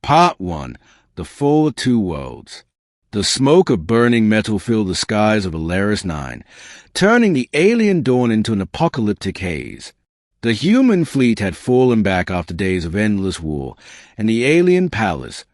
Part 1. The Fall of Two Worlds. The smoke of burning metal filled the skies of Alaris 9, turning the alien dawn into an apocalyptic haze. The human fleet had fallen back after days of endless war, and the alien palace,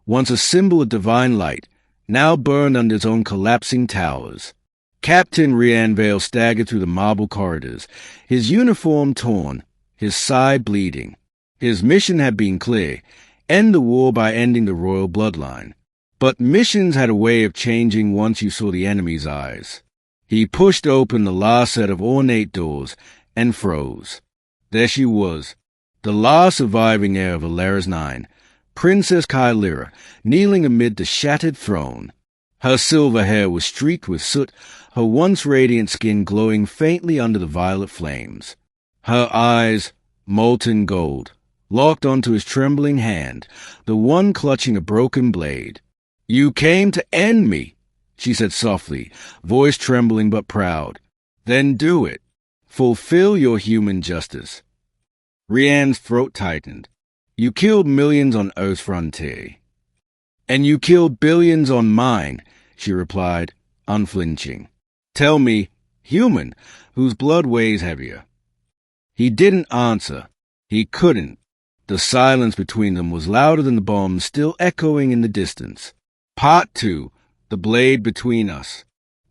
once a symbol of divine light, now burned under its own collapsing towers. Captain Rian Vale staggered through the marble corridors, his uniform torn, his side bleeding. His mission had been clear: end the war by ending the royal bloodline. But missions had a way of changing once you saw the enemy's eyes. He pushed open the last set of ornate doors and froze. There she was, the last surviving heir of Alaris 9, Princess Kylira, kneeling amid the shattered throne. Her silver hair was streaked with soot, her once radiant skin glowing faintly under the violet flames. Her eyes, molten gold, locked onto his trembling hand, the one clutching a broken blade. "You came to end me," she said softly, voice trembling but proud. "Then do it. Fulfill your human justice." Rian's throat tightened. "You killed millions on Earth's frontier." "And you killed billions on mine," she replied, unflinching. "Tell me, human, whose blood weighs heavier?" He didn't answer. He couldn't. The silence between them was louder than the bombs still echoing in the distance. Part 2. The Blade Between Us.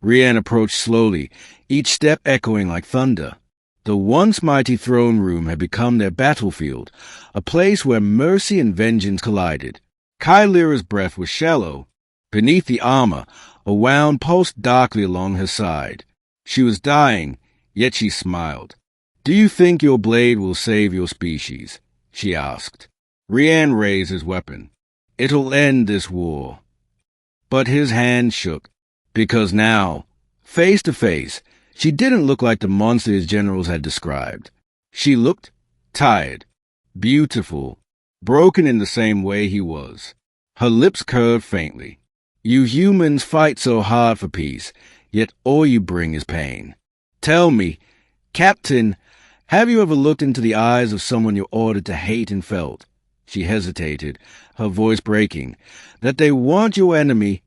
Rian approached slowly, each step echoing like thunder. The once mighty throne room had become their battlefield, a place where mercy and vengeance collided. Kylira's breath was shallow. Beneath the armor, a wound pulsed darkly along her side. She was dying, yet she smiled. "Do you think your blade will save your species?" she asked. Rian raised his weapon. "It'll end this war." But his hand shook, because now, face to face, she didn't look like the monster his generals had described. She looked tired, beautiful, broken in the same way he was. Her lips curved faintly. "You humans fight so hard for peace, yet all you bring is pain. Tell me, Captain, have you ever looked into the eyes of someone you're ordered to hate and felt," she hesitated, her voice breaking, "that they weren't your enemy?"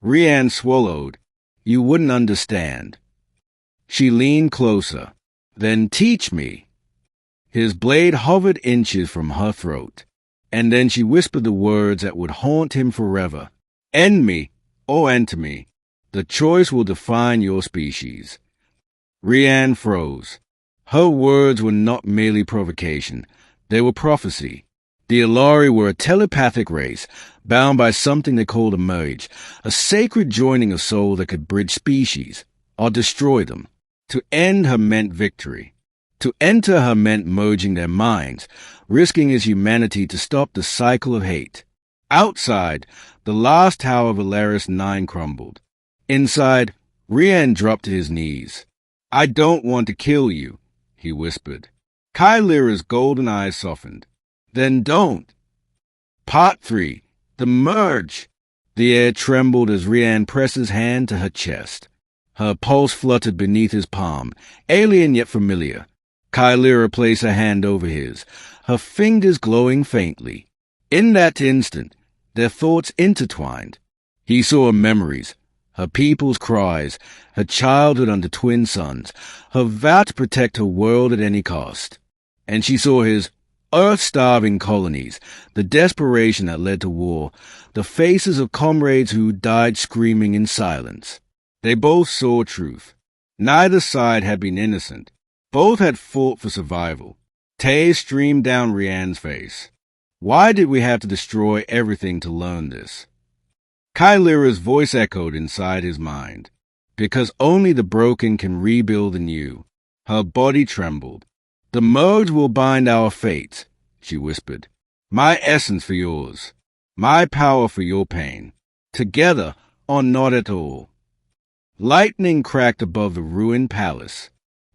Rian swallowed. "You wouldn't understand." She leaned closer. "Then teach me." His blade hovered inches from her throat, and then she whispered the words that would haunt him forever. "End me, or enter me. The choice will define your species." Rian froze. Her words were not merely provocation. They were prophecy. The Alari were a telepathic race, bound by something they called a merge, a sacred joining of soul that could bridge species, or destroy them. To end her meant victory. To enter her meant merging their minds, risking his humanity to stop the cycle of hate. Outside, the last tower of Alaris 9 crumbled. Inside, Rian dropped to his knees. "I don't want to kill you," he whispered. Kylira's golden eyes softened. "Then don't." Part 3. The Merge. The air trembled as Rian pressed his hand to her chest. Her pulse fluttered beneath his palm, alien yet familiar. Kylira placed her hand over his, her fingers glowing faintly. In that instant, their thoughts intertwined. He saw her memories, her people's cries, her childhood under twin suns, her vow to protect her world at any cost. And she saw his earth-starving colonies, the desperation that led to war, the faces of comrades who died screaming in silence. They both saw truth. Neither side had been innocent. Both had fought for survival. Tears streamed down Rian's face. Why did we have to destroy everything to learn this? Kylira's voice echoed inside his mind. Because only the broken can rebuild the new. Her body trembled. "The merge will bind our fates," she whispered. "My essence for yours. My power for your pain. Together or not at all." Lightning cracked above the ruined palace.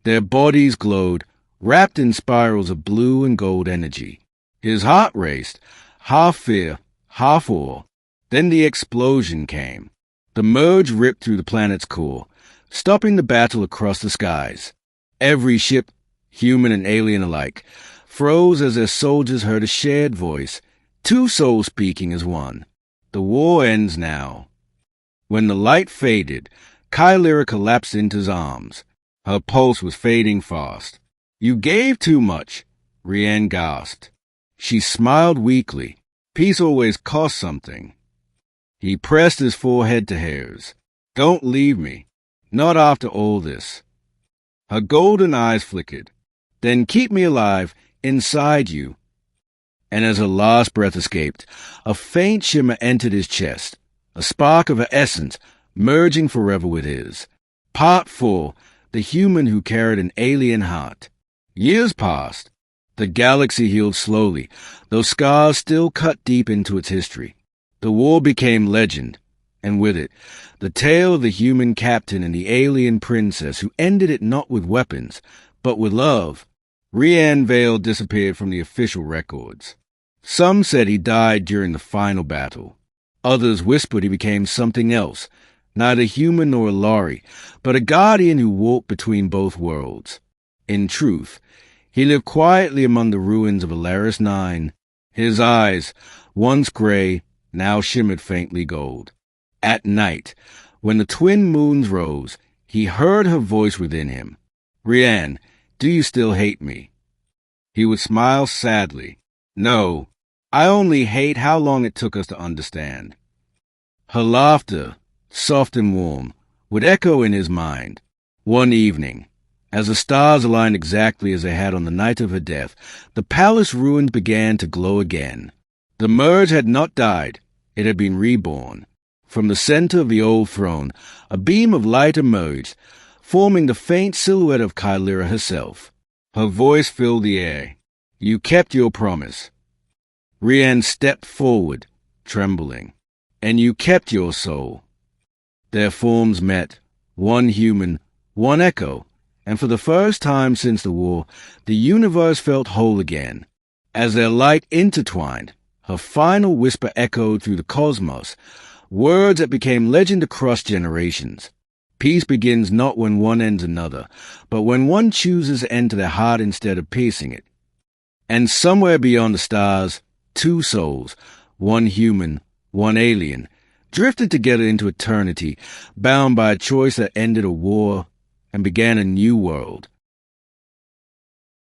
Their bodies glowed, wrapped in spirals of blue and gold energy. His heart raced, half fear, half awe. Then the explosion came. The merge ripped through the planet's core, stopping the battle across the skies. Every ship, human and alien alike, froze as their soldiers heard a shared voice, Two souls speaking as one. The war ends now. When the light faded, Kylyra collapsed into his arms. Her pulse was fading fast. You gave too much, Rian gasped. She smiled weakly. Peace always costs something. He pressed his forehead to hers. Don't leave me. Not after all this. Her golden eyes flickered. Then keep me alive inside you. And as her last breath escaped, a faint shimmer entered his chest, a spark of her essence merging forever with his. Part 4. The human who carried an alien heart. Years passed. The galaxy healed slowly, though scars still cut deep into its history. The war became legend, and with it, the tale of the human captain and the alien princess who ended it not with weapons, but with love. Rian Vale disappeared from the official records. Some said he died during the final battle. Others whispered he became something else, neither human nor Ilari, but a guardian who walked between both worlds. In truth, he lived quietly among the ruins of Alaris 9. His eyes, once gray, now shimmered faintly gold. At night, when the twin moons rose, he heard her voice within him. Rian, do you still hate me? He would smile sadly. No, I only hate how long it took us to understand. Her laughter, soft and warm, would echo in his mind. One evening, as the stars aligned exactly as they had on the night of her death, the palace ruins began to glow again. The merge had not died, it had been reborn. From the center of the old throne, a beam of light emerged, forming the faint silhouette of Kylyra herself. Her voice filled the air. You kept your promise. Rian stepped forward, trembling. And you kept your soul. Their forms met, one human, one echo, and for the first time since the war, the universe felt whole again. As their light intertwined, her final whisper echoed through the cosmos, words that became legend across generations. Peace begins not when one ends another, but when one chooses to enter their heart instead of piercing it. And somewhere beyond the stars, two souls, one human, one alien, drifted together into eternity, bound by a choice that ended a war and began a new world.